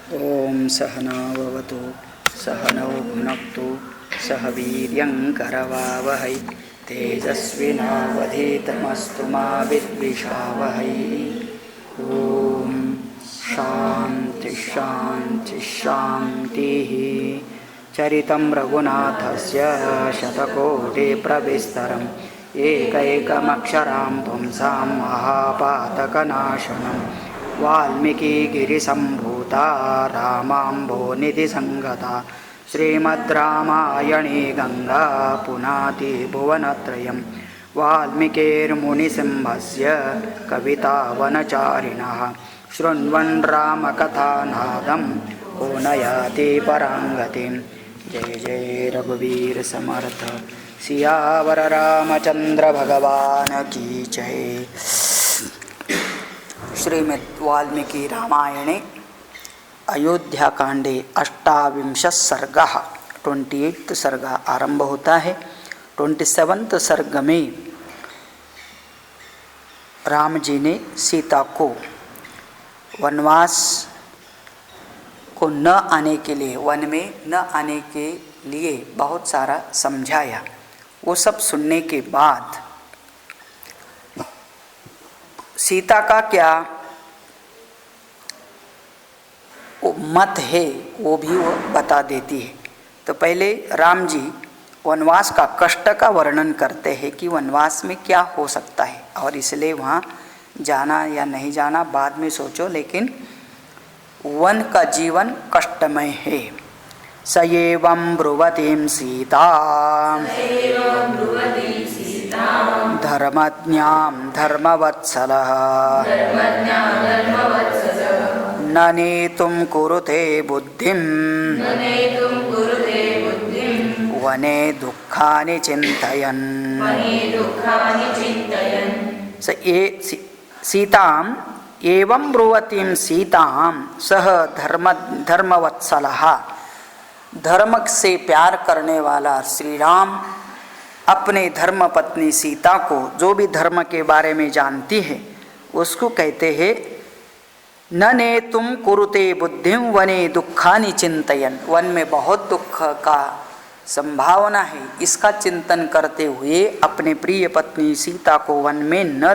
ओम सहनाववतु सहनौ भुनक्तु सह वीर्यङ्करवावहै तेजस्विनावधीतमस्तु मा विद्विषावहै। ओम शांति शांति शांतिः। चरितं रघुनाथस्य शतकोटिप्रविस्तरम् एकैकमक्षरां पुंसां महापातकनाशनम् वाल्मीकिगिरिसम्भूता रामाम्भोनिधिसङ्गता श्रीमद्रामायणे गंगा पुनाति भुवनत्रयम् वाल्मीकिर्मुनिसिंहस्य कवितावनचारिणः शृण्वन् रामकथानादं को न याति पराङ्गतिं। जय जय रघुवीर समर्थ सियावर रामचंद्र भगवान की जय। श्रीमद् वाल्मीकि रामायणे अयोध्याकांडे 28 सर्ग 28 सर्ग आरंभ होता है। 27 सर्ग में राम जी ने सीता को वनवास को न आने के लिए, वन में न आने के लिए बहुत सारा समझाया। वो सब सुनने के बाद सीता का क्या मत है वो भी वो बता देती है। तो पहले राम जी वनवास का कष्ट का वर्णन करते हैं कि वनवास में क्या हो सकता है और इसलिए वहाँ जाना या नहीं जाना बाद में सोचो, लेकिन वन का जीवन कष्टमय है। स एवं ब्रुवतीं सीता धर्मज्ञां धर्मवत्सलः न नेतुं कुरुते बुद्धिं वने दुःखानि चिन्तयन्। सीतां एवं ब्रुवतीं सीतां सह धर्मवत्सलः, धर्म से प्यार करने वाला श्री राम अपने धर्म पत्नी सीता को, जो भी धर्म के बारे में जानती है, उसको कहते हैं न नेतुं कुरुते बुद्धिं वने दुःखानि चिन्तयन्। वन में बहुत दुख का संभावना है, इसका चिंतन करते हुए अपने प्रिय पत्नी सीता को वन में न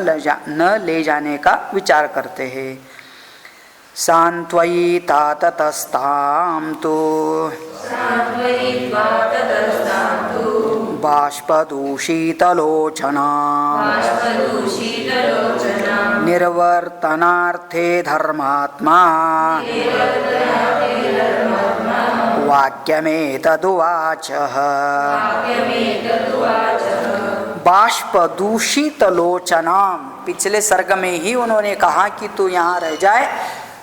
ले जाने का विचार करते हैं। सान्त्वयित्वा ततस्तां तु बाष्पदूषितलोचना निर्वर्तनार्थे धर्मात्मा वाक्यमेतदुवाचः। बाष्पदूषितलोचना, पिछले सर्ग में ही उन्होंने कहा कि तू यहाँ रह जाए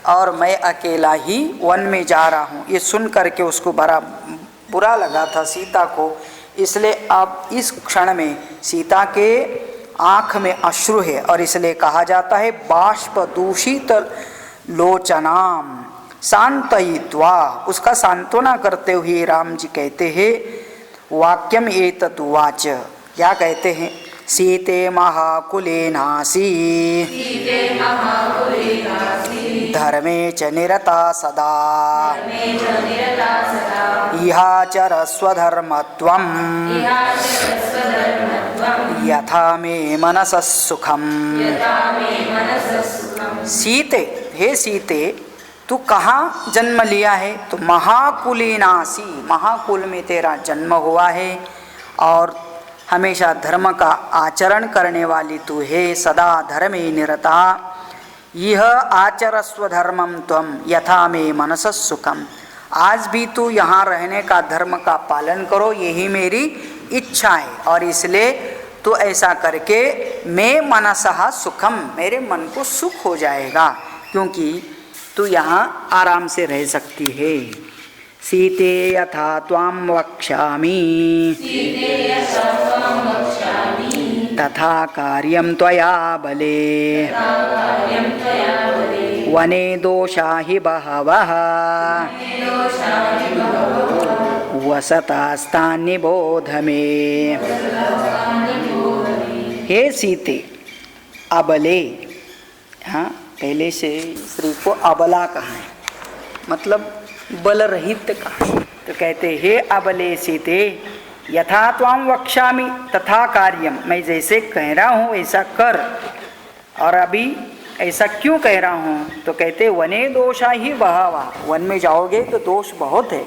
और मैं अकेला ही वन में जा रहा हूँ। ये सुन करके उसको बड़ा बुरा लगा था सीता को, इसलिए अब इस क्षण में सीता के आँख में अश्रु है और इसलिए कहा जाता है बाष्पदूषित लोचनाम। शांतयित्वा, उसका सांत्वना करते हुए राम जी कहते हैं वाक्यम एतत् उवाच, क्या कहते हैं? सीते महाकुले नासी धर्मे च निरता सदा इहाचरस्व धर्मत्वं यथा मे मनसः सुखम्। सीते, हे सीते, तू कहाँ जन्म लिया है? तो महाकुले नासी, महाकुल में तेरा जन्म हुआ है और हमेशा धर्म का आचरण करने वाली तू है, सदा धर्मे निरता। यह आचरस्व धर्मम त्वम यथा मे मनसः सुखम। आज भी तू यहाँ रहने का, धर्म का पालन करो, यही मेरी इच्छा है और इसलिए तू ऐसा करके मैं मनसः सुखम, मेरे मन को सुख हो जाएगा, क्योंकि तू यहाँ आराम से रह सकती है। सीते यथा त्वां वक्ष्यामि तथा कार्यं त्वया बले वने दोषा हि बहवः वसतास्तान् निबोध मे। हे सीते, अबले, हाँ पहले से स्त्री को अबला कहा है, मतलब बल रहित का। तो कहते हे अबले सीते यथा त्वाम वक्ष्यामि तथा कार्यम, मैं जैसे कह रहा हूँ ऐसा कर। और अभी ऐसा क्यों कह रहा हूँ? तो कहते वने दोषा ही बहवा, वन में जाओगे तो दोष बहुत है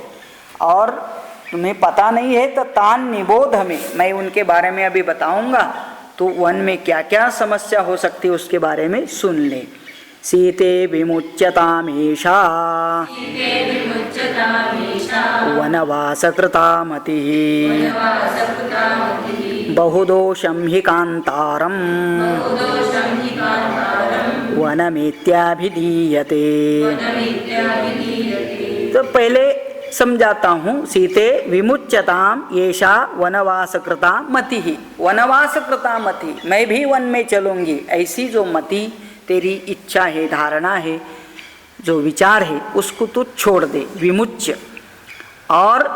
और तुम्हें पता नहीं है तो तान निबोध हमें, मैं उनके बारे में अभी बताऊंगा। तो वन में क्या क्या समस्या हो सकती है उसके बारे में सुन ले। सीते विमुच्यतामेषा वनवासकृता मतिः बहुदोषं हि कान्तारं वनमित्याभिधीयते। तो पहले समझाता हूँ। सीते विमुच्यताम येषा वनवासकृता मतिः, वनवासकृता मति, मैं भी वन में चलूँगी, ऐसी जो मति तेरी इच्छा है, धारणा है, जो विचार है, उसको तू छोड़ दे, विमुच्य। और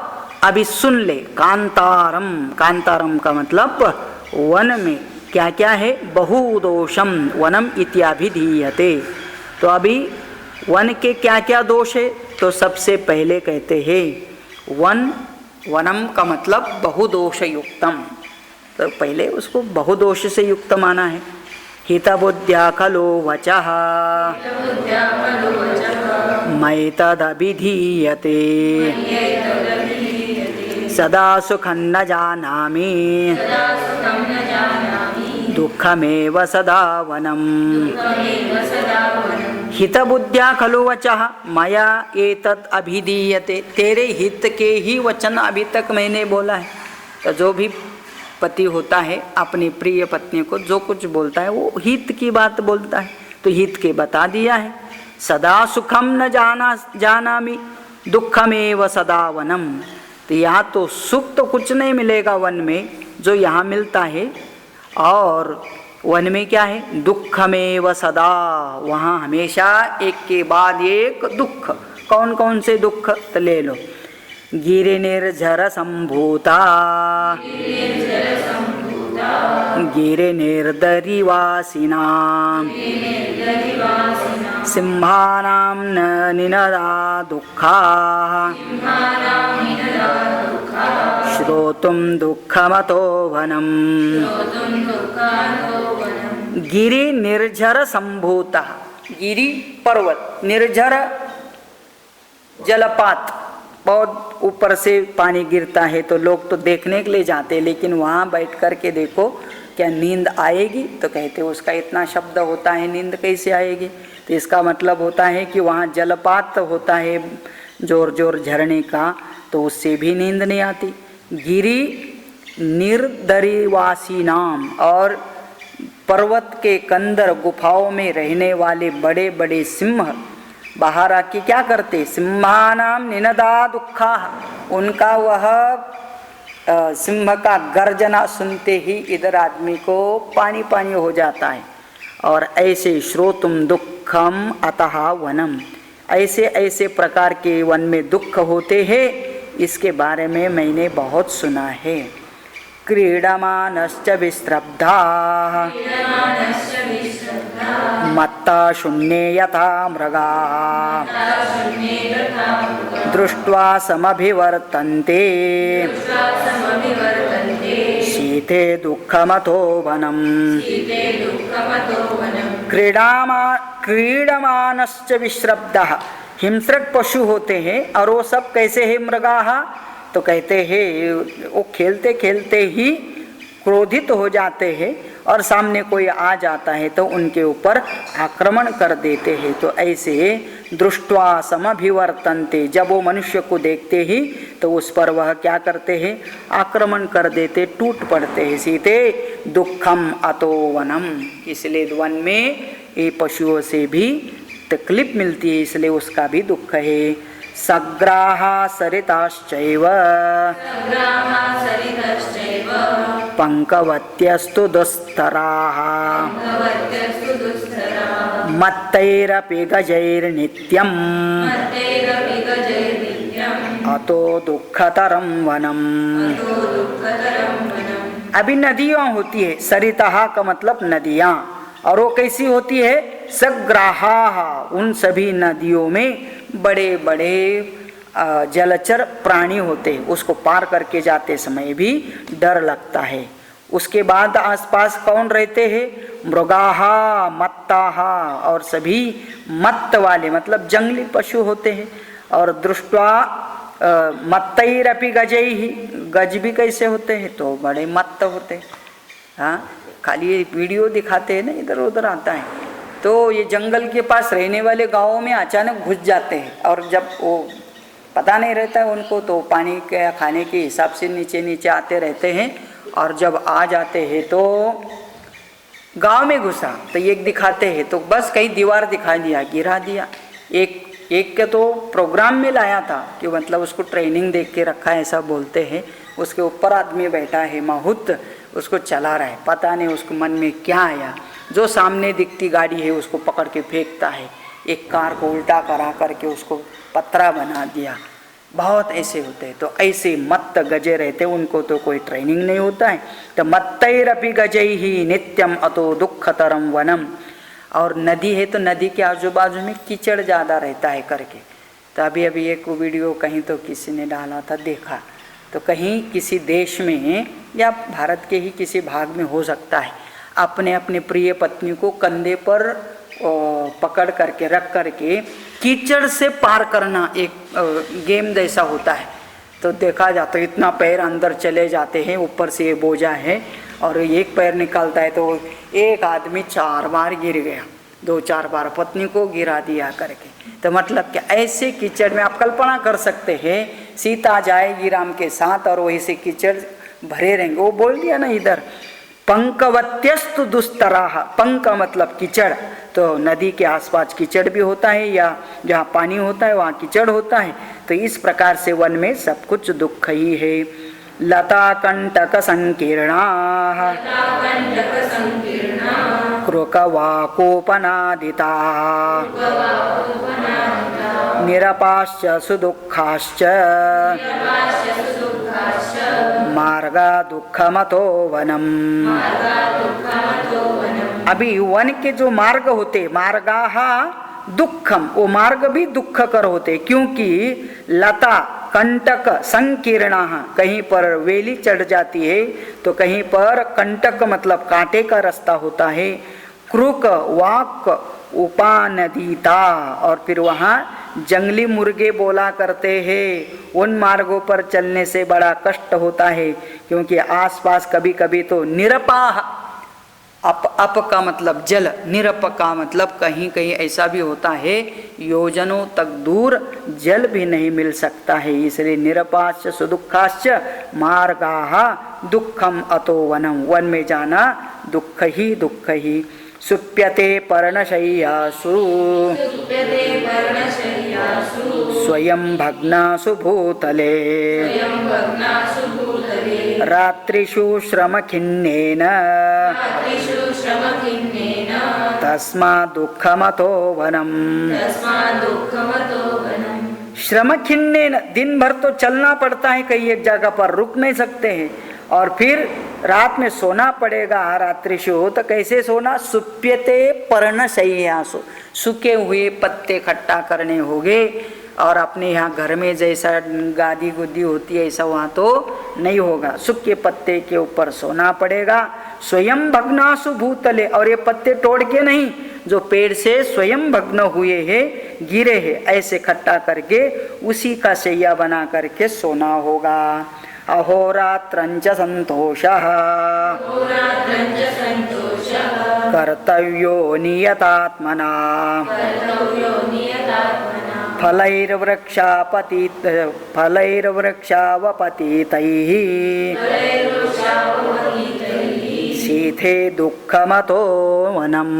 अभी सुन ले, कांतारम, कांतारम का मतलब वन में क्या क्या है, बहुदोषम वनम इत्याभिधीयते। तो अभी वन के क्या क्या दोष है? तो सबसे पहले कहते हैं वन, वनम का मतलब बहुदोष युक्तम। तो पहले उसको बहुदोष से युक्त माना है। हितबुद्ध्या खलो वचः मयितदभिधीयते सदा सुखं न जानामि दुःखमेव सदा वनम्। हितबुद्ध्या खलु वचः मया एतत् अभिधीयते, तेरे हित के ही वचन अभी तक मैंने बोला है। तो जो भी पति होता है अपनी प्रिय पत्नी को जो कुछ बोलता है वो हित की बात बोलता है, तो हित के बता दिया है। सदा सुखम न जानामि दुःखमेव सदा वनम। तो यहाँ तो सुख तो कुछ नहीं मिलेगा वन में जो यहाँ मिलता है, और वन में क्या है, दुःखमेव सदा, वहाँ हमेशा एक के बाद एक दुख। कौन कौन से दुख? तो ले लो। गिरिनिर्झर संभूता गिरिनिर्दरिवासिना सिंहानां न निनदा दुःखाः श्रोतुं दुःखमतो वनम्। गिरि निर्झर संभूता, गिरि पर्वत, निर्झर जलपात, बहुत ऊपर से पानी गिरता है तो लोग तो देखने के लिए जाते हैं, लेकिन वहाँ बैठ कर के देखो क्या नींद आएगी? तो कहते उसका इतना शब्द होता है, नींद कैसे आएगी? तो इसका मतलब होता है कि वहाँ जलपात होता है जोर जोर झरने का, तो उससे भी नींद नहीं आती। गिरि निर्दरिवासी नाम, और पर्वत के कंदर गुफाओं में रहने वाले बड़े बड़े सिंह बाहर आके क्या करते? सिंहानाम निनदा दुखा, उनका वह सिंह का गर्जना सुनते ही इधर आदमी को पानी पानी हो जाता है। और ऐसे श्रोतुम दुखम अतः वनम, ऐसे ऐसे प्रकार के वन में दुख होते हैं, इसके बारे में मैंने बहुत सुना है। क्रीडमानश्च विस्रब्धाः मत्ता शून्ये यथा मृगाः दृष्ट्वा समभिवर्तन्ते शीते दुःखमतो वनम्। क्रीडमानश्च विस्रब्धाः, हिंस्रक पशु होते हैं और वो सब कैसे है? मृगाः, तो कहते हैं वो खेलते खेलते ही क्रोधित हो जाते हैं और सामने कोई आ जाता है तो उनके ऊपर आक्रमण कर देते हैं। तो ऐसे दृष्ट्वा समभिवर्तन्ते, जब वो मनुष्य को देखते ही तो उस पर वह क्या करते हैं? आक्रमण कर देते, टूट पड़ते हैं। सीते दुखम अतो वनम, इसलिए वन में ये पशुओं से भी तकलीफ मिलती है, इसलिए उसका भी दुख है। सग्राहा सरिताश्चैव पंकवत्यस्तु दुस्तराः मत्तैरपि गजैर्नित्यम् अतो दुःखतरं वनम्। अभी नदियाँ होती है, सरिता का मतलब नदियाँ, और वो कैसी होती है? सग्राहा, उन सभी नदियों में बड़े बड़े जलचर प्राणी होते हैं, उसको पार करके जाते समय भी डर लगता है। उसके बाद आसपास कौन रहते हैं? मृगाहा मत्ताहा, और सभी मत्त वाले मतलब जंगली पशु होते हैं। और दृष्टवा मत्तैरपि गजैहि, गज भी कैसे होते हैं? तो बड़े मत्त होते हैं। हाँ, खाली ये वीडियो दिखाते हैं ना, इधर उधर आता है। तो ये जंगल के पास रहने वाले गाँवों में अचानक घुस जाते हैं, और जब वो पता नहीं रहता है उनको, तो पानी के खाने के हिसाब से नीचे नीचे आते रहते हैं। और जब आ जाते हैं तो गांव में घुसा तो एक दिखाते हैं, तो बस कहीं दीवार दिखा दिया, गिरा दिया। एक के तो प्रोग्राम में लाया था कि मतलब उसको ट्रेनिंग देख के रखा है, ऐसा बोलते हैं। उसके ऊपर आदमी बैठा है माहुत, उसको चला रहा है। पता नहीं उसको मन में क्या आया, जो सामने दिखती गाड़ी है उसको पकड़ के फेंकता है, एक कार को उल्टा करा करके उसको पतरा बना दिया। बहुत ऐसे होते हैं। तो ऐसे मत्त गजे रहते, उनको तो कोई ट्रेनिंग नहीं होता है। तो मत्तैरपि गजैहि नित्यम अतो दुःखतरम वनम। और नदी है तो नदी के आजू बाजू में कीचड़ ज़्यादा रहता है करके। तो अभी एक वीडियो कहीं तो किसी ने डाला था, देखा तो कहीं किसी देश में या भारत के ही किसी भाग में हो सकता है, अपने अपने प्रिय पत्नी को कंधे पर पकड़ करके रख करके कीचड़ से पार करना एक गेम जैसा होता है। तो देखा जाता है इतना पैर अंदर चले जाते हैं, ऊपर से ये बोझा है और एक पैर निकालता है तो एक आदमी 4 बार गिर गया, 2-4 बार पत्नी को गिरा दिया करके। तो मतलब क्या, ऐसे कीचड़ में आप कल्पना कर सकते हैं, सीता जाएगी राम के साथ और वही से कीचड़ भरे रहेंगे। वो बोल दिया ना इधर, पंकवत्यस्तु दुस्तराह, पंक मतलब कीचड़। तो नदी के आसपास कीचड़ भी होता है, या जहाँ पानी होता है वहाँ कीचड़ होता है। तो इस प्रकार से वन में सब कुछ दुख ही है। लता कंटक संकीर्णा कृकवाकोपनादिता निरपाश्च सुदुःखाश्च मार्गा दुःखमतो वनम। अभी वन के जो मार्ग होते, मार्गाहा दुःखम, वो मार्ग भी दुःखकर होते, क्योंकि लता कंटक संकीर्णा, कहीं पर वेली चढ़ जाती है तो कहीं पर कंटक मतलब कांटे का रास्ता होता है। क्रूक वाक उपानदीता, और फिर वहाँ जंगली मुर्गे बोला करते हैं। उन मार्गों पर चलने से बड़ा कष्ट होता है, क्योंकि आसपास कभी कभी तो निरपाह, अप का मतलब जल, निरप का मतलब कहीं कहीं ऐसा भी होता है योजनों तक दूर जल भी नहीं मिल सकता है। इसलिए निरपाश्च सुदुःखाश्च मार्गाः दुःखम अतो वनम, वन में जाना दुःख ही दुःख ही। सुप्यते पर्णशय्यासु स्वयं भग्नासु भूतले रात्रिषु श्रमखिन्नेन तस्मात् दुःखमतो वनम। श्रमखिन्नेन, दिन भर तो चलना पड़ता है, कहीं एक जगह पर रुक नहीं सकते हैं, और फिर रात में सोना पड़ेगा। रात्रिषु तो कैसे सोना? सुप्यते पर्णशय्यासु, सूखे हुए पत्ते इकट्ठा करने होंगे, और अपने यहाँ घर में जैसा गादी गुद्दी होती है ऐसा वहाँ तो नहीं होगा, सूखे पत्ते के ऊपर सोना पड़ेगा। स्वयं भग्नासु भूतले, और ये पत्ते तोड़ के नहीं, जो पेड़ से स्वयं भग्न हुए हैं, गिरे हैं, ऐसे इकट्ठा करके उसी का शैया बना करके सोना होगा। अहोरात्रंच संतोषः कर्तव्यो नियतात्मना फलैर्वृक्षावपतितैः शीथे दुःखमतो वनम।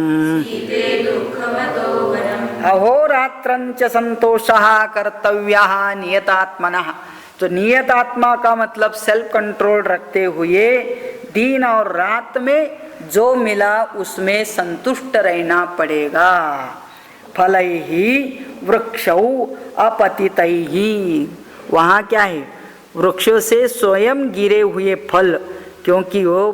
अहोरात्रंच संतोषः कर्तव्यः नियतात्मनः। तो नियत आत्मा का मतलब सेल्फ कंट्रोल रखते हुए दिन और रात में जो मिला उसमें संतुष्ट रहना पड़ेगा। फलैहि वृक्षौ अपतितैहि, वहाँ क्या है? वृक्षों से स्वयं गिरे हुए फल, क्योंकि वो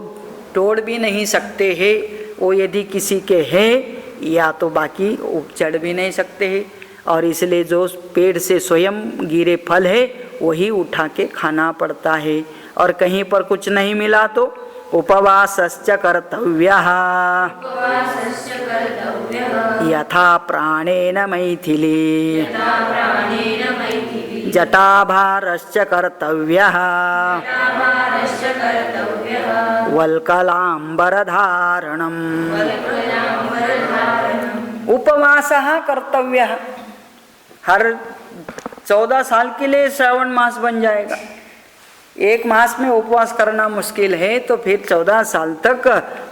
तोड़ भी नहीं सकते हैं, वो यदि किसी के हैं या तो बाकी चढ़ भी नहीं सकते हैं, और इसलिए जो पेड़ से स्वयं गिरे फल है वही उठा के खाना पड़ता है। और कहीं पर कुछ नहीं मिला तो उपवासश्च कर्तव्यः यथा प्राणेन मैथिली जटाभारश्च कर्तव्यः वल्कलाम्बरधारणम्। उपवासः कर्तव्यः, हर 14 साल के लिए श्रावण मास बन जाएगा। एक मास में उपवास करना मुश्किल है, तो फिर 14 साल तक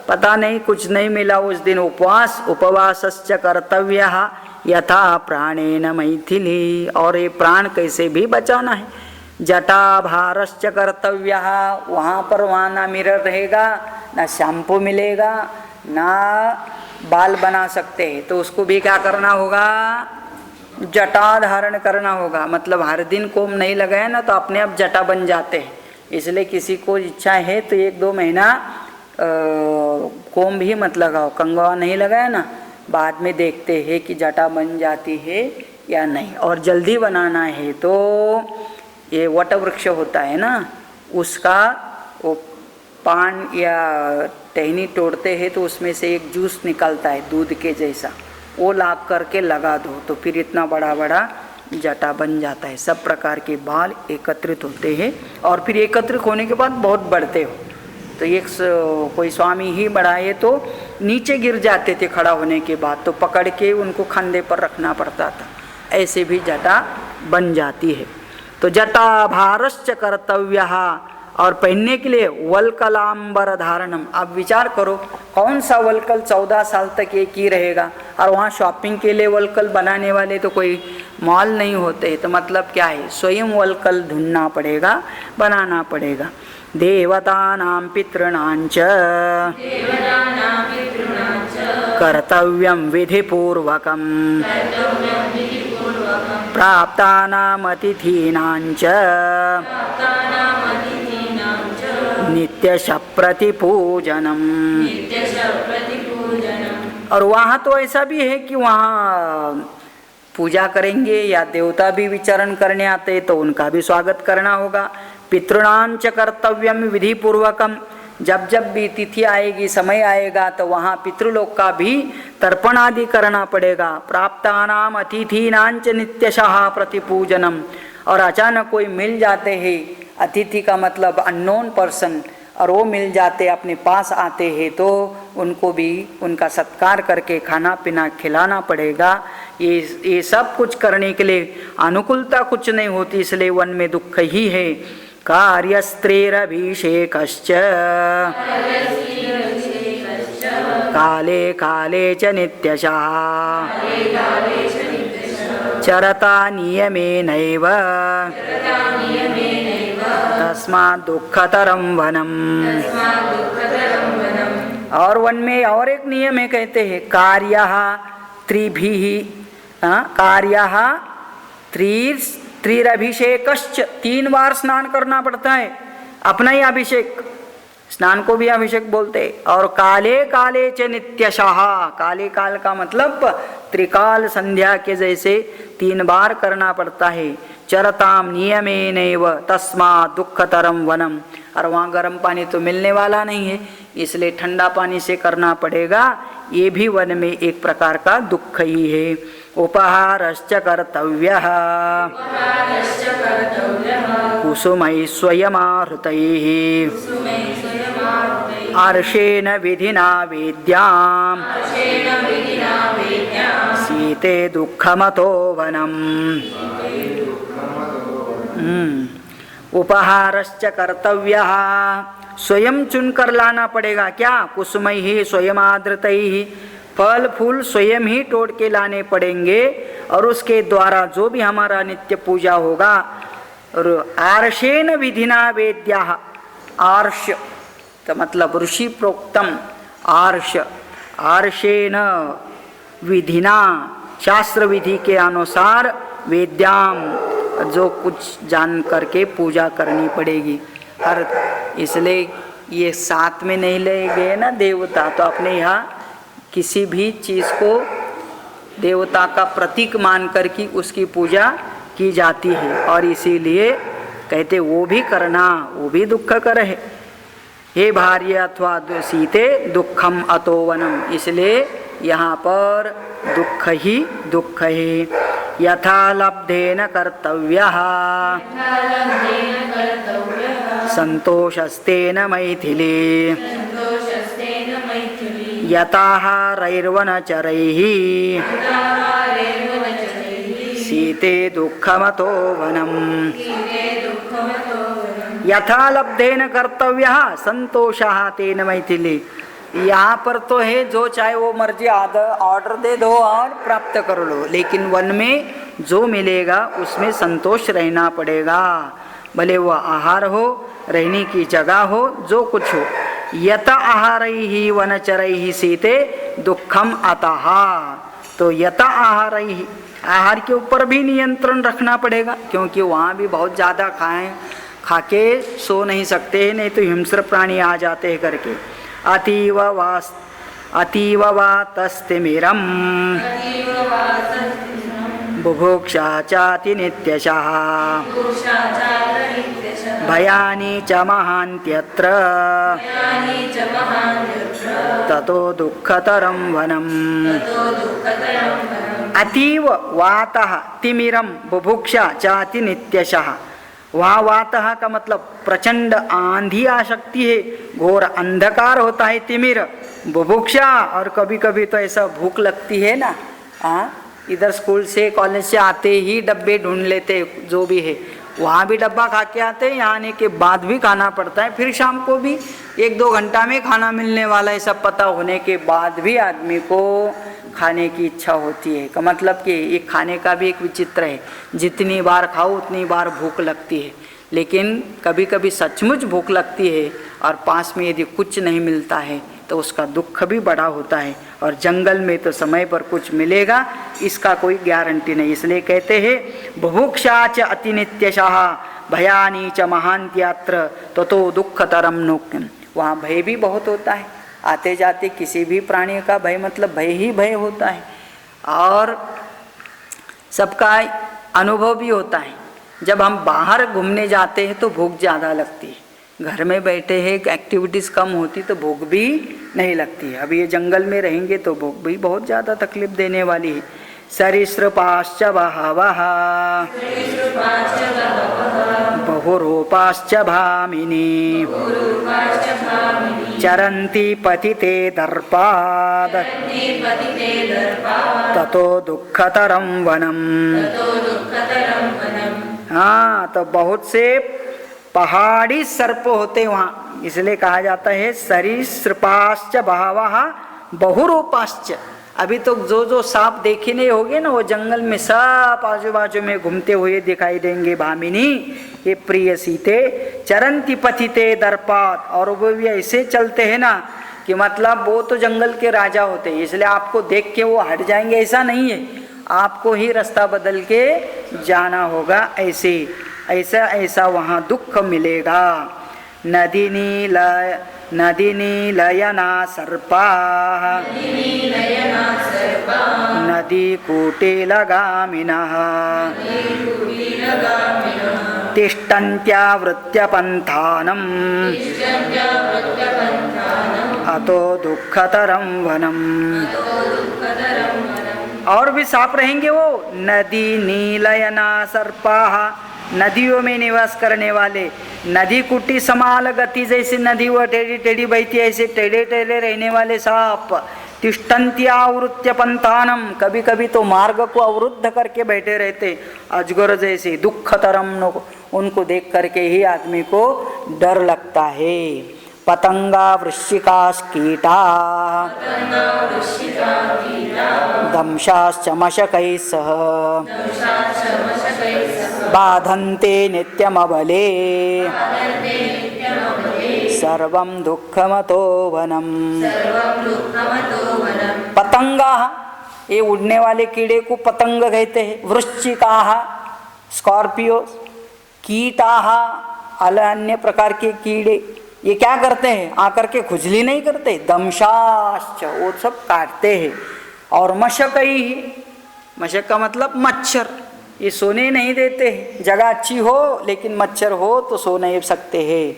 पता नहीं कुछ नहीं मिला उस दिन उपवास। उपवासश्च कर्तव्यः यथा प्राणेन मैथिली, और ये प्राण कैसे भी बचाना है। जटाभारश्च कर्तव्यः, वहाँ पर वहाँ ना मिरर रहेगा, ना शैम्पू मिलेगा, ना बाल बना सकते हैं, तो उसको भी क्या करना होगा, जटा धारण करना होगा। मतलब हर दिन कोम नहीं लगाया ना तो अपने आप जटा बन जाते हैं। इसलिए किसी को इच्छा है तो 1-2 महीना कोम भी मत लगाओ, कंगवा नहीं लगाया ना, बाद में देखते हैं कि जटा बन जाती है या नहीं। और जल्दी बनाना है तो ये वट वृक्ष होता है ना, उसका वो पान या टहनी तोड़ते हैं तो उसमें से एक जूस निकलता है दूध के जैसा, वो ला करके लगा दो तो फिर इतना बड़ा बड़ा जटा बन जाता है। सब प्रकार के बाल एकत्रित होते हैं और फिर एकत्रित होने के बाद बहुत बढ़ते हो। तो एक कोई स्वामी ही बढ़ाए तो नीचे गिर जाते थे खड़ा होने के बाद, तो पकड़ के उनको कंधे पर रखना पड़ता था, ऐसे भी जटा बन जाती है। तो जटा भारश्च कर्तव्यः, और पहनने के लिए वल्कलाम्बर धारणम। अब विचार करो कौन सा वल्कल 14 साल तक एक ही रहेगा, और वहाँ शॉपिंग के लिए वल्कल बनाने वाले तो कोई मॉल नहीं होते, तो मतलब क्या है, स्वयं वल्कल ढूंढना पड़ेगा, बनाना पड़ेगा। देवतानां पितॄणांच कर्तव्यं विधिपूर्वकं प्राप्तानां अतिथीनांच नित्यशप्रतिपूजनम्। और वहाँ तो ऐसा भी है कि वहाँ पूजा करेंगे या देवता भी विचरण करने आते तो उनका भी स्वागत करना होगा। पितॄणांच कर्तव्यम विधि पूर्वकम, जब जब भी तिथि आएगी, समय आएगा तो वहाँ पितृलोक का भी तर्पण आदि करना पड़ेगा। प्राप्तानाम अतिथीनांच नित्यशः प्रतिपूजनम, और अचानक कोई मिल जाते हैं, अतिथि का मतलब अननोन पर्सन, और वो मिल जाते अपने पास आते हैं तो उनको भी उनका सत्कार करके खाना पीना खिलाना पड़ेगा। ये सब कुछ करने के लिए अनुकूलता कुछ नहीं होती, इसलिए वन में दुख ही है। कार्यस्त्रेरभिषेकश्च काले काले च नित्यशः चरता नियमेनैव तस्मात् दुःखतरं वनम्। और वन में और एक नियम है, कहते हैं कार्यः त्रिभिः कार्यः त्रिरभिषेकश्च, 3 बार स्नान करना पड़ता है, अपना ही अभिषेक, स्नान को भी अभिषेक बोलते। और काले काले च नित्यशः, काले काल का मतलब त्रिकाल संध्या के जैसे 3 बार करना पड़ता है। चरताम नियमेनैव तस्मात् दुःखतरं वनम, और वहाँ गर्म पानी तो मिलने वाला नहीं है, इसलिए ठंडा पानी से करना पड़ेगा। ये भी वन में एक प्रकार का दुख ही है। उपहारश्च कर्तव्यः कुसुमैः स्वयमाहृतैः अर्षेण विधिना वेद्यां सीते दुःखमतो वनम्। उपहारश्च कर्तव्यः, स्वयं चुनकर लाना पड़ेगा। क्या? कुसुमैः स्वयमादृतैः, फल फूल स्वयं ही तोड़ के लाने पड़ेंगे, और उसके द्वारा जो भी हमारा नित्य पूजा होगा। और आर्षेण विधिना वेद्याः, आर्ष तो मतलब ऋषि प्रोक्तम आर्ष, आर्षेण विधिना शास्त्र विधि के अनुसार वेद्याम, जो कुछ जान करके पूजा करनी पड़ेगी हर। इसलिए ये साथ में नहीं ले गए ना देवता, तो अपने यहाँ किसी भी चीज़ को देवता का प्रतीक मान कर के उसकी पूजा की जाती है, और इसीलिए कहते वो भी करना, वो भी दुख कर है। हे भार्य अथवा सीते दुखम अतोवनम, इसलिए यहाँ पर दुख ही दुख है। यथा लब्धेन कर्तव्यः संतोषस्तेन मैथिली यथाहारैर्वनचरैः सीते दुःखमतो वनम्। यथा लब्धेन कर्तव्यः संतोषः तेन मैथिली, यहाँ पर तो है जो चाहे वो मर्जी ऑर्डर दे दो और प्राप्त कर लो, लेकिन वन में जो मिलेगा उसमें संतोष रहना पड़ेगा, भले वो आहार हो, रहने की जगह हो, जो कुछ हो। यत आहारैहि वनचरैहि सीते दुखम अतः, तो यत आहारैहि, आहार के ऊपर भी नियंत्रण रखना पड़ेगा, क्योंकि वहाँ भी बहुत ज़्यादा खा के सो नहीं सकते हैं, नहीं तो हिंस्र प्राणी आ जाते हैं करके। अतीव वातस्तिमिरं बुभुक्षा चाति नित्यशः भयानि च महान्त्यत्र ततो दुःखतरं वनम्। अतीव वातः तिमिरं बुभुक्षा चाति नित्यशः, वहाँ वातः का मतलब प्रचंड आंधी आ सकती है, घोर अंधकार होता है तिमिर, बुभुक्षा, और कभी कभी तो ऐसा भूख लगती है ना, इधर स्कूल से कॉलेज से आते ही डब्बे ढूंढ लेते, जो भी है वहाँ भी डब्बा खा के आते हैं, यहाँ आने के बाद भी खाना पड़ता है, फिर शाम को भी 1-2 घंटा में खाना मिलने वाला है, सब पता होने के बाद भी आदमी को खाने की इच्छा होती है। का मतलब कि ये खाने का भी एक विचित्र है, जितनी बार खाओ उतनी बार भूख लगती है, लेकिन कभी कभी सचमुच भूख लगती है और पास में यदि कुछ नहीं मिलता है तो उसका दुख भी बड़ा होता है, और जंगल में तो समय पर कुछ मिलेगा इसका कोई गारंटी नहीं। इसलिए कहते हैं बुभुक्षा च अतिनित्यशः भयानि च महान्त्यत्र ततो दुःखतरं नोक्यम, वहाँ भय भी बहुत होता है, आते जाते किसी भी प्राणी का भय मतलब भय ही भय होता है, और सबका अनुभव भी होता है। जब हम बाहर घूमने जाते हैं तो भूख ज़्यादा लगती है, घर में बैठे हैं एक्टिविटीज़ कम होती तो भूख भी नहीं लगती है। अब ये जंगल में रहेंगे तो भूख भी बहुत ज़्यादा तकलीफ देने वाली है। सरीसृपाश्च बहवः बहुरूपाश्च भामिनी चरन्ति पतिते दर्पाद् ततो दुःखतरं वनम्। हाँ, तो बहुत से पहाड़ी सर्प होते वहाँ, इसलिए कहा जाता है सरीसृपाश्च बहवः बहुरूपाश्च। अभी तो जो सांप देखे नहीं होंगे ना, वो जंगल में सब आजू बाजू में घूमते हुए दिखाई देंगे। भामिनी, ये प्रिय सीते, चरंती पथिते दर्पात, और वो भी ऐसे चलते हैं ना कि मतलब वो तो जंगल के राजा होते हैं, इसलिए आपको देख के वो हट जाएंगे ऐसा नहीं है, आपको ही रास्ता बदल के जाना होगा। ऐसा वहाँ दुख मिलेगा। नदिनी लयना सर्पाः नदी कूटे लगामिनः तिष्ठन्त्यावृत्य पंथानम् अतो दुःखतरं वनम्। और भी सांप रहेंगे वो, नदी नीलयना सर्पाः, नदियों में निवास करने वाले, नदी कुटी समाल गति, जैसे नदी वो टेढ़ी टेढ़ी बहती है ऐसे टेढ़े टेढ़े रहने वाले सांप। तिष्ठन्त्यावृत्य पंथानम, कभी कभी तो मार्ग को अवरुद्ध करके बैठे रहते, अजगर जैसे। दुःखतरम, उनको देख करके ही आदमी को डर लगता है। पतंगा वृश्चिकास्कीटा दंशाश्च मशकैः सह बाधन्ते नित्यमबले सर्वं दुःखमतो वनम्। पतंगा, ये उड़ने वाले कीड़े को पतंग कहते हैं। वृश्चिका, स्कॉर्पियो। कीटा, अन्य प्रकार के कीड़े, ये क्या करते हैं, आकर के खुजली नहीं करते, दमशाश्च, वो सब काटते हैं। और मशकई, मशक का मतलब मच्छर, ये सोने नहीं देते हैं। जगह अच्छी हो लेकिन मच्छर हो तो सो नहीं सकते हैं।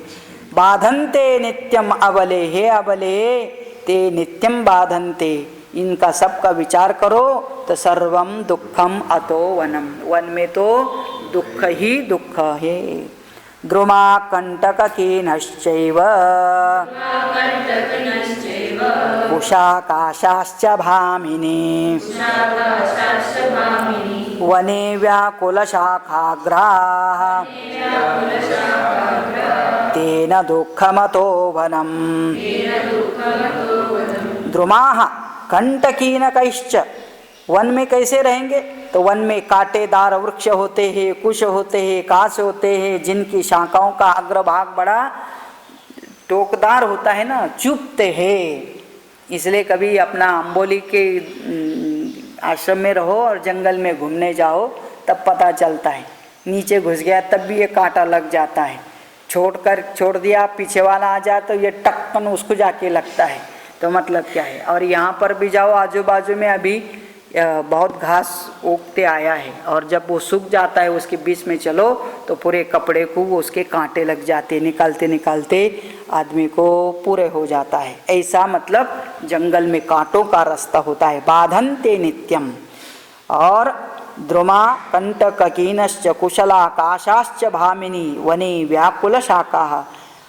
बाधन्ते नित्यम अबले, हे अबले ते नित्यम बाधन्ते, इनका सबका विचार करो तो सर्वम दुखम अतो वनम, वन में तो दुख ही दुख है। द्रुमा कंटककीनश्चैव कुशाकाशाश्च भामिनी वने व्याकुलशाखाग्राः तेन दुःखमतो वनम्। द्रुमाः कंटकीनकैश्च, वन में कैसे रहेंगे, तो वन में कांटेदार वृक्ष होते हैं, कुश होते हैं, काश होते हैं, जिनकी शाखाओं का अग्रभाग बड़ा टोकदार होता है ना, चुभते हैं। इसलिए कभी अपना अम्बोली के आश्रम में रहो और जंगल में घूमने जाओ तब पता चलता है, नीचे घुस गया तब भी ये कांटा लग जाता है, छोड़ दिया पीछे वाला आ जाए तो ये टक्कन उसको जाके लगता है। तो मतलब क्या है, और यहाँ पर भी जाओ आजू बाजू में अभी बहुत घास उगते आया है, और जब वो सूख जाता है उसके बीच में चलो तो पूरे कपड़े को वो उसके कांटे लग जाते, निकालते निकालते आदमी को पूरे हो जाता है। ऐसा मतलब जंगल में कांटों का रास्ता होता है। बाधन्ते नित्यम, और द्रुमा कंटककीनश्च कुशलाकाशाश्च भामिनी वने व्याकुल शाखाः,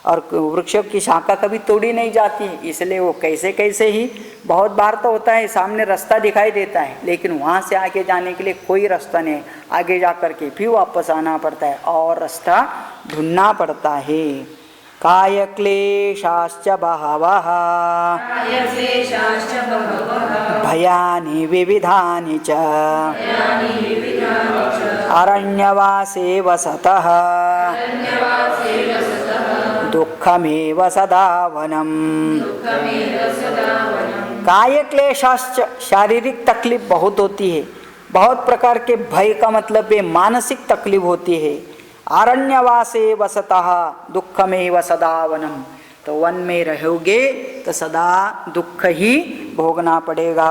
और वृक्षों की शाखा कभी तोड़ी नहीं जाती है, इसलिए वो कैसे कैसे ही, बहुत बार तो होता है सामने रास्ता दिखाई देता है लेकिन वहाँ से आगे जाने के लिए कोई रास्ता नहीं, आगे जा कर के फिर वापस आना पड़ता है और रास्ता ढूंढना पड़ता है। काय क्लेशाश्च बहवः भयानि विविधानि च अरण्यवासे वसतः दुःखमेव सदा वनम। काय क्लेशाश्च, शारीरिक तकलीफ बहुत होती है, बहुत प्रकार के भय का मतलब है मानसिक तकलीफ होती है। अरण्यवासे वसतः दुःखमेव सदा वनम, तो वन में रहोगे तो सदा दुख ही भोगना पड़ेगा।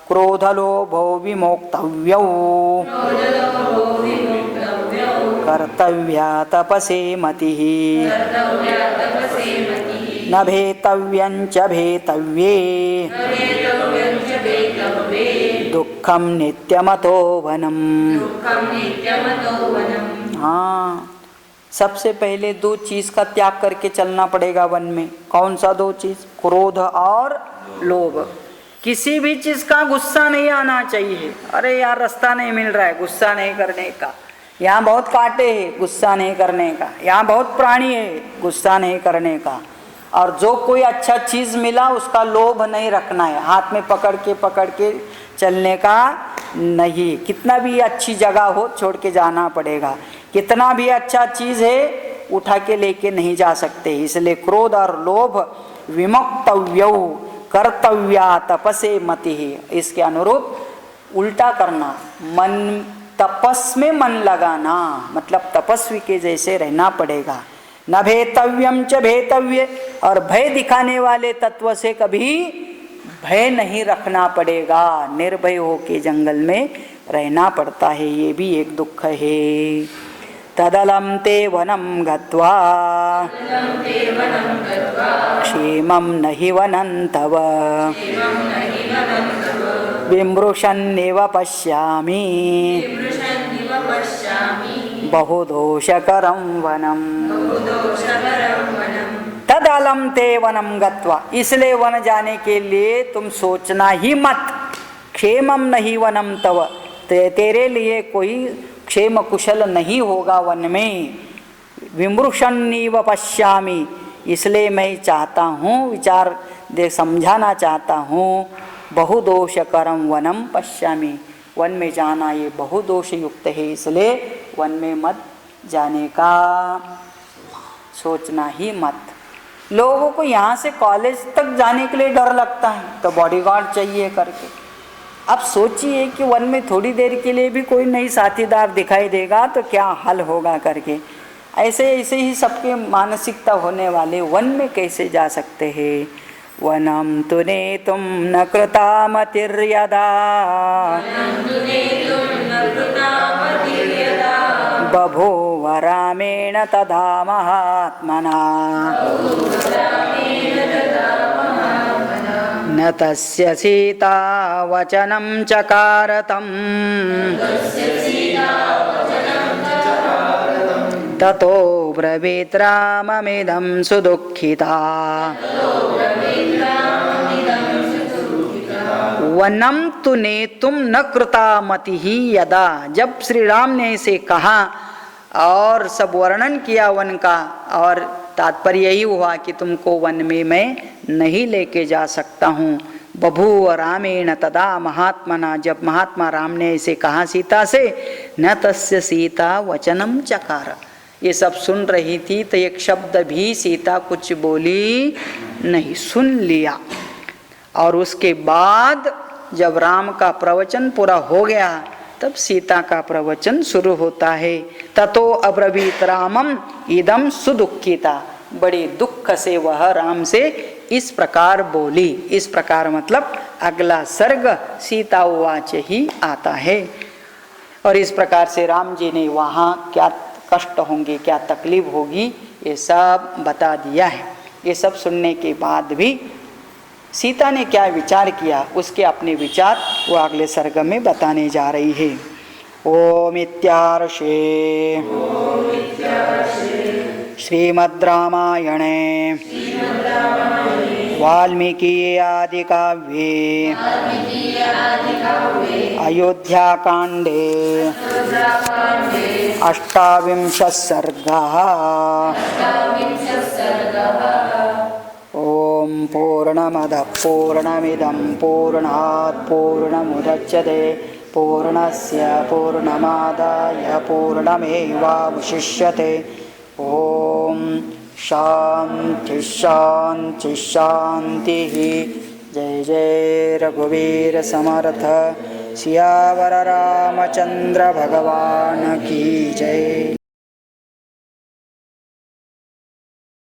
क्रोध लोभो विमोक्तव्यौ कर्तव्या तपसे मतिः न भेतव्यञ्च भेतव्ये दुःखं नित्यमतो वनम्। हाँ, सबसे पहले दो चीज का त्याग करके चलना पड़ेगा वन में। कौन सा दो चीज? क्रोध और लोभ। किसी भी चीज का गुस्सा नहीं आना चाहिए। अरे यार रास्ता नहीं मिल रहा है, गुस्सा नहीं करने का। यहाँ बहुत कांटे हैं, गुस्सा नहीं करने का। यहाँ बहुत प्राणी है, गुस्सा नहीं करने का। और जो कोई अच्छा चीज मिला उसका लोभ नहीं रखना है, हाथ में पकड़ के चलने का नहीं। कितना भी अच्छी जगह हो छोड़ के जाना पड़ेगा, कितना भी अच्छा चीज है उठा के लेके नहीं जा सकते। इसलिए क्रोध और लोभ विमुक्तव्यौ कर्तव्या तपसे मतिः, इसके अनुरूप उल्टा करना, मन तपस में मन लगाना, मतलब तपस्वी के जैसे रहना पड़ेगा। न भेतव्यम च भेतव्य, और भय दिखाने वाले तत्व से कभी भय नहीं रखना पड़ेगा। निर्भय होके जंगल में रहना पड़ता है, ये भी एक दुख है। तदलं ते वनं गत्वा क्षेमं नहि वनं तव विमृशन्निव पश्यामि बहुदोषकरं वनम्। तदलं ते वनं गत्वा, इसलिए वन जाने के लिए तुम सोचना ही मत। क्षेमं नहीं वनम तव, तेरे लिए कोई क्षेम कुशल नहीं होगा वन में। विमृशन्निव पश्यामि, इसलिए मैं चाहता हूँ, विचार दे समझाना चाहता हूँ। बहुदोषकरम वनम पश्यामि, वन में जाना ये बहुदोष युक्त है, इसलिए वन में मत जाने का सोचना ही मत। लोगों को यहाँ से कॉलेज तक जाने के लिए डर लगता है तो बॉडीगार्ड चाहिए करके। अब सोचिए कि वन में थोड़ी देर के लिए भी कोई नई साथीदार दिखाई देगा तो क्या हाल होगा करके। ऐसे ऐसे ही सबके मानसिकता होने वाले वन में कैसे जा सकते हैं। वनम तु नेतुम न कृतामतिर्यदा बभूव रामेण तदा महात्मना न तस्य सीता वचनं चकारतम् ततो ब्रवीत् राममिदं सुदुःखिता। वनम तु नेतुम न कृतामति ही यदा, जब श्री राम ने इसे कहा और सब वर्णन किया वन का, और तात्पर्य यही हुआ कि तुमको वन में मैं नहीं लेके जा सकता हूँ। बभूव रामेण तदा महात्मना, जब महात्मा राम ने इसे कहा सीता से, न तस्य सीता वचनम चकार, ये सब सुन रही थी तो एक शब्द भी सीता कुछ बोली नहीं, सुन लिया। और उसके बाद जब राम का प्रवचन पूरा हो गया तब सीता का प्रवचन शुरू होता है। ततो अब्रवीत रामम इदम सुदुःखिता, बड़े दुख से वह राम से इस प्रकार बोली। इस प्रकार मतलब अगला सर्ग सीता उवाच ही आता है। और इस प्रकार से राम जी ने वहाँ क्या कष्ट होंगे, क्या तकलीफ होगी, ये सब बता दिया है। ये सब सुनने के बाद भी सीता ने क्या विचार किया, उसके अपने विचार वो अगले सर्ग में बताने जा रही है। ओम इत्यार्षे श्रीमद् रामायणे वाल्मीकि आदि काव्ये अयोध्याकाण्डे अष्टाविंशः सर्गः। ओम पूर्णमदः पूर्णमिदं पूर्णात् पूर्णमुदच्यते पूर्णस्य पूर्णमादाय पूर्णमेवावशिष्यते। ओम शांति शांति शांति। जय जय रघुवीर समर्थ सियावर रामचंद्र भगवान की जय।